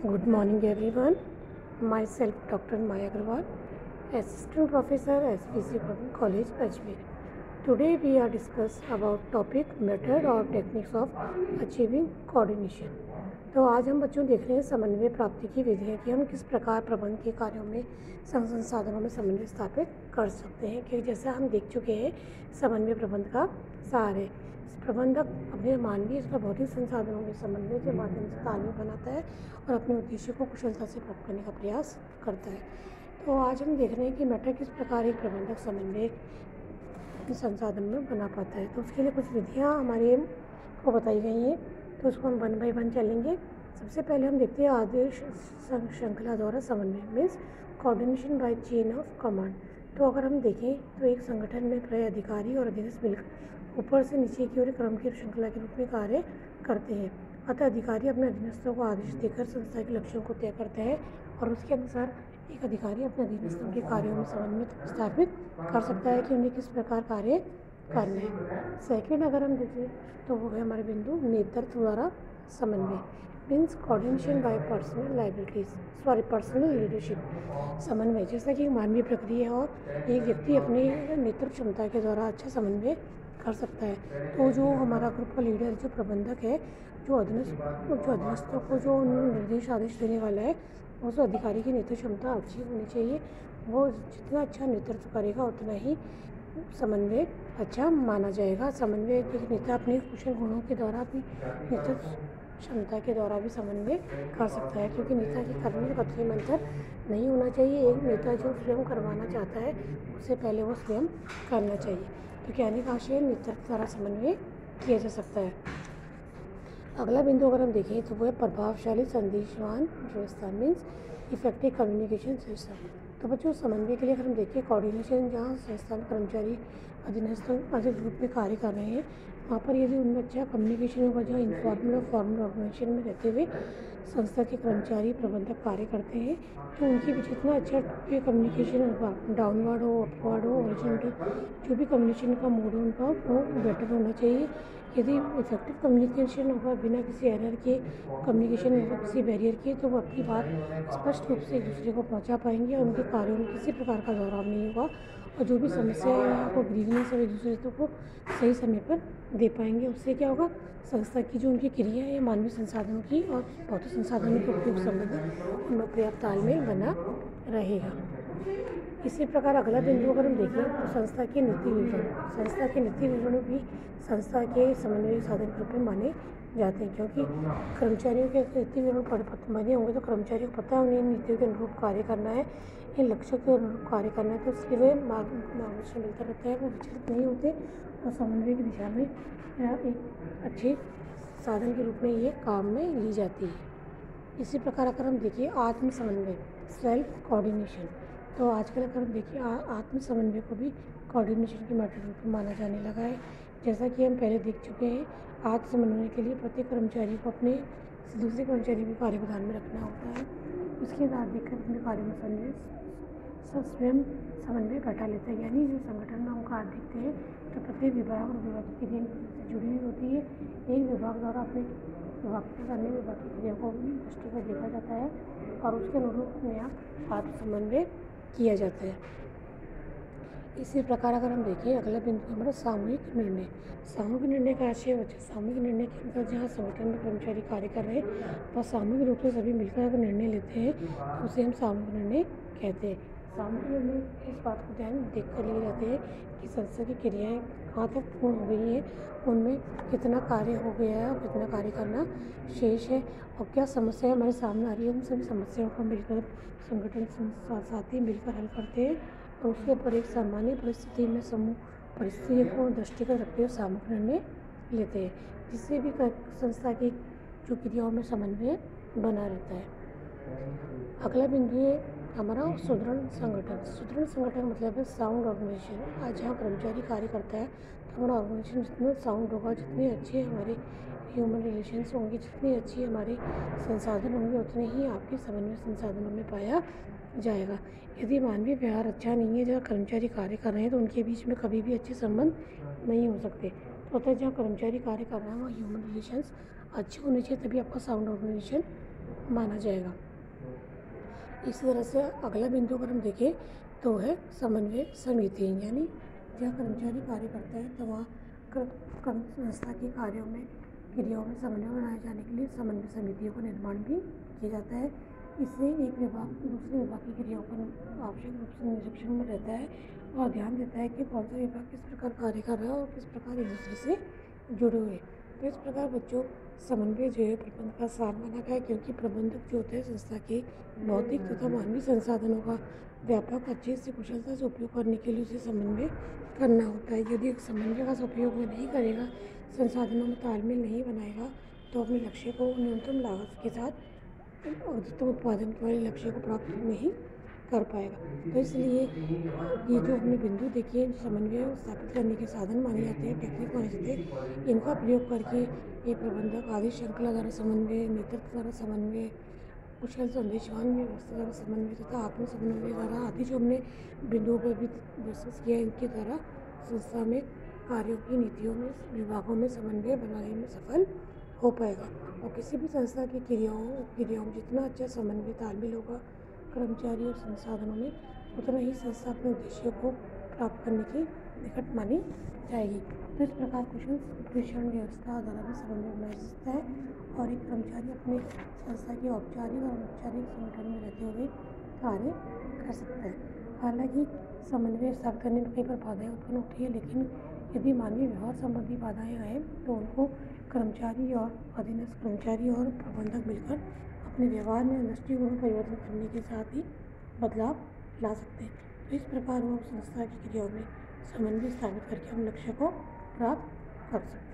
Good morning everyone. Myself Dr. Maya Agarwal, Assistant Professor SPC College Ajmer. Today we are discuss about topic method or techniques of achieving coordination. तो आज हम बच्चों देख रहे हैं समन्वय प्राप्ति की विधियाँ कि हम किस प्रकार प्रबंध के कार्यों में संसाधनों में समन्वय स्थापित कर सकते हैं। कि जैसा हम देख चुके हैं समन्वय प्रबंध का सार है। प्रबंधक अपने मानवीय तथा भौतिक संसाधनों के समन्वय के माध्यम से तालमेल बनाता है और अपने उद्देश्य को कुशलता से प्राप्त करने का प्रयास करता है। तो आज हम देख रहे हैं कि मेथड किस प्रकार एक प्रबंधक समन्वय संसाधन में बना पाता है। तो उसके लिए कुछ विधियाँ हमारे को बताई गई हैं, तो उसको हम 1 बाय 1 चलेंगे। सबसे पहले हम देखते हैं आदेश श्रृंखला द्वारा समन्वय means coordination by chain of command. तो अगर हम देखें तो एक संगठन में प्राय अधिकारी और अधीनस्थ मिलकर ऊपर से नीचे की ओर क्रम की श्रृंखला के रूप में कार्य करते हैं। अतः अधिकारी अपने अधीनस्थों को आदेश देकर संस्था के लक्ष्यों को तय करते हैं और उसके अनुसार एक अधिकारी अपने अधीनस्थों के कार्यों में समन्वय स्थापित कर सकता है कि उन्हें किस प्रकार कार्य करना है। सेकेंड अगर हम देखें तो वो है हमारे बिंदु नेतृत्व द्वारा समन्वय means coordination bye personal leadership. समन्वय जैसा कि मानवीय प्रक्रिया और एक व्यक्ति अपने नेतृत्व क्षमता के द्वारा अच्छा समन्वय कर सकता है। तो जो हमारा ग्रुप का लीडर जो प्रबंधक है जो अधीनस्थों को जो निर्देश आदेश देने वाला है उस अधिकारी की नेतृत्व क्षमता अच्छी होनी चाहिए। वो जितना अच्छा नेतृत्व करेगा उतना ही समन्वय अच्छा माना जाएगा। समन्वय एक नेता अपने कुशल गुणों के द्वारा अपनी नेतृत्व क्षमता के द्वारा भी समन्वय कर सकता है, क्योंकि नेता के करने का कतई मंत्र नहीं होना चाहिए। एक नेता जो स्वयं करवाना चाहता है उससे पहले वो स्वयं करना चाहिए। तो कहने का आशय नेतृत्व द्वारा समन्वय किया जा सकता है। अगला बिंदु अगर हम देखें तो वो है प्रभावशाली संदेशवान व्यवस्था मीन्स इफेक्टिव कम्युनिकेशन सिस्टम। तो बच्चों समन्वय के लिए अगर हम देखें कोऑर्डिनेशन जहाँ संस्थान कर्मचारी अधीनस्थों अधिक रूप में कार्य कर रहे हैं वहाँ पर यदि उनमें अच्छा कम्युनिकेशन होगा, जहाँ इन्फॉर्मल और फॉर्मल ऑर्गेनाइजेशन में रहते हुए संस्था के कर्मचारी प्रबंधक कार्य करते हैं तो उनके बीच इतना अच्छा कम्युनिकेशन होगा, डाउनवर्ड हो अपवर्ड हो हॉरिजॉन्टल जो भी कम्युनिकेशन का मोड हो उनका वो बेटर होना चाहिए। यदि इफेक्टिव कम्युनिकेशन होगा बिना किसी एरर के कम्युनिकेशन होगा किसी बैरियर के तो वो अपनी बात स्पष्ट रूप से एक दूसरे को पहुंचा पाएंगे और उनके कार्यों में किसी प्रकार का दोहराव नहीं होगा और जो भी समस्या है या कोई ग्रीवनेस है एक दूसरे को सही समय पर दे पाएंगे। उससे क्या होगा संस्था की जो उनकी क्रिया है मानवीय संसाधनों की और भौतिक संसाधनों के उपयोग संबंधित उनमें पर्याप्त तालमेल बना रहेगा। इसी प्रकार अगला बिंदु अगर हम देखें तो संस्था के नीति विवरण भी संस्था के समन्वय साधन के रूप में माने जाते हैं, क्योंकि कर्मचारियों के नीति विवरण बने होंगे तो कर्मचारियों को पता है उन्हें नीतियों के अनुरूप कार्य करना है, इन लक्ष्यों के अनुरूप कार्य करना है, तो इसलिए वे मार्गदर्शन मिलता रहता है, वो विचलित नहीं होते और समन्वय की दिशा में एक अच्छे साधन के रूप में ये काम में ली जाती है। इसी प्रकार अगर हम देखिए आत्म समन्वय सेल्फ कोऑर्डिनेशन, तो आजकल अगर हम देखिए आत्म समन्वय को भी कोऑर्डिनेशन के मेथड रूप में माना जाने लगा है। जैसा कि हम पहले देख चुके हैं आत्म समन्वय के लिए प्रत्येक कर्मचारी को अपने दूसरे कर्मचारी को कार्य विधान में रखना होता है। उसके बाद देखकर अपने कार्य में स्वयं समन्वय बैठा लेता है, यानी जो संगठन में हम कार्य देखते हैं तो प्रत्येक विभाग और विभाग की क्रिया से जुड़ी हुई होती है। एक विभाग द्वारा अपने विभाग के अन्य विभाग की क्रिया को दृष्टिगत देखा जाता है और उसके अनुरूप नया आत्म समन्वय किया जाता है। इसी प्रकार अगर हम देखें अगला बिंदु हमारा सामूहिक निर्णय का आशय बच्चे सामूहिक निर्णय के अंदर जहाँ संगठन में कर्मचारी कार्य कर रहे हैं वह सामूहिक रूप से सभी मिलकर अगर निर्णय लेते हैं तो उसे हम सामूहिक निर्णय कहते हैं। सामूहिक निर्णय इस बात को ध्यान देख कर लिए जाते हैं कि संस्था की क्रियाएँ कहाँ तक पूर्ण हो गई हैं, उनमें कितना कार्य हो गया है और कितना कार्य करना शेष है और क्या समस्या हमारे सामने आ रही है। उन सभी समस्याओं को मिलकर संगठन साथी मिलकर हल करते हैं और उसके ऊपर एक सामान्य परिस्थिति में समूह परिस्थितियों को दृष्टिगत रखते हुए सामूहिक निर्णय लेते हैं, जिससे भी संस्था की जो क्रियाओं में समन्वय बना रहता है। अगला बिंदु है हमारा सुदृढ़ संगठन मतलब है साउंड ऑर्गेनाइजेशन। आज जहाँ कर्मचारी कार्य करता है तो हमारा ऑर्गेनाइजेशन जितना साउंड होगा, जितने अच्छे हमारे ह्यूमन रिलेशंस होंगे, जितनी अच्छी हमारे संसाधन होंगे उतने ही आपके समन्वय संसाधनों में पाया जाएगा। यदि मानवीय व्यवहार अच्छा नहीं है, जहाँ कर्मचारी कार्य कर रहे हैं तो उनके बीच में कभी भी अच्छे संबंध नहीं हो सकते। तो होता है जहाँ कर्मचारी कार्य कर रहे हैं वहाँ ह्यूमन रिलेशंस अच्छे होने चाहिए, तभी आपका साउंड ऑर्गेनाइजेशन माना जाएगा। इसी तरह से अगला बिंदु अगर हम देखें तो है समन्वय समिति, यानी जहाँ कर्मचारी कार्य करता है तो वहाँ संस्था के कार्यों में क्रियाओं में समन्वय बनाए जाने के लिए समन्वय समितियों का निर्माण भी किया जाता है। इससे एक विभाग दूसरे विभाग की क्रियाओं पर आवश्यक रूप से निरीक्षण में रहता है और ध्यान देता है कि कौन सा विभाग किस प्रकार कार्य कर रहा है और किस प्रकार एक दूसरे से जुड़े हुए। तो इस प्रकार बच्चों समन्वय जो है प्रबंधन का सार माना गया है, क्योंकि प्रबंधक जो होता है संस्था के भौतिक तथा मानवीय संसाधनों का व्यापक अच्छे से कुशलता से उपयोग करने के लिए उसे समन्वय करना होता है। यदि समन्वय का उपयोग वो नहीं करेगा, संसाधनों में तालमेल नहीं बनाएगा, तो अपने लक्ष्य को न्यूनतम लागत के साथ अधिकतम उत्पादन के वाले लक्ष्य को प्राप्त नहीं कर पाएगा। तो इसलिए ये जो हमने बिंदु देखे हैं, समन्वय स्थापित करने के साधन माने जाते हैं, टेक्निक माने जाते हैं, इनका प्रयोग करके ये प्रबंधक आदि श्रृंखला द्वारा समन्वय, नेतृत्व द्वारा समन्वय, कुशल संदेशवान व्यवस्था द्वारा समन्वय तथा आत्म समन्वय द्वारा आदि जो हमने बिंदुओं पर भी डिस्कस किया, इनके द्वारा संस्था में कार्यों की नीतियों में विभागों में समन्वय बनाने में सफल हो पाएगा। और किसी भी संस्था की क्रियाओं में जितना अच्छा समन्वय तालमेल होगा कर्मचारी और संसाधनों में, उतना ही संस्था अपने उद्देश्यों को प्राप्त करने की निकट मानी जाएगी। तो इस प्रकार कुशल वितरण व्यवस्था द्वारा भी समन्वय बनाया जा सकता है और एक कर्मचारी अपने संस्था के औपचारिक और अनौपचारिक संगठन में रहते हुए कार्य कर सकता है। हालांकि समन्वय स्थापित करने में कई बार बाधाएं उत्पन्न होती है, लेकिन यदि मानवीय व्यवहार संबंधी बाधाएं आए तो उनको कर्मचारी और अधीनस्थ कर्मचारी और प्रबंधक मिलकर अपने व्यवहार में दृष्टिकोण में परिवर्तन करने के साथ ही बदलाव ला सकते हैं। तो इस प्रकार वो संस्था की क्रियाओं में समन्वय स्थापित करके हम लक्ष्य को प्राप्त कर सकते हैं।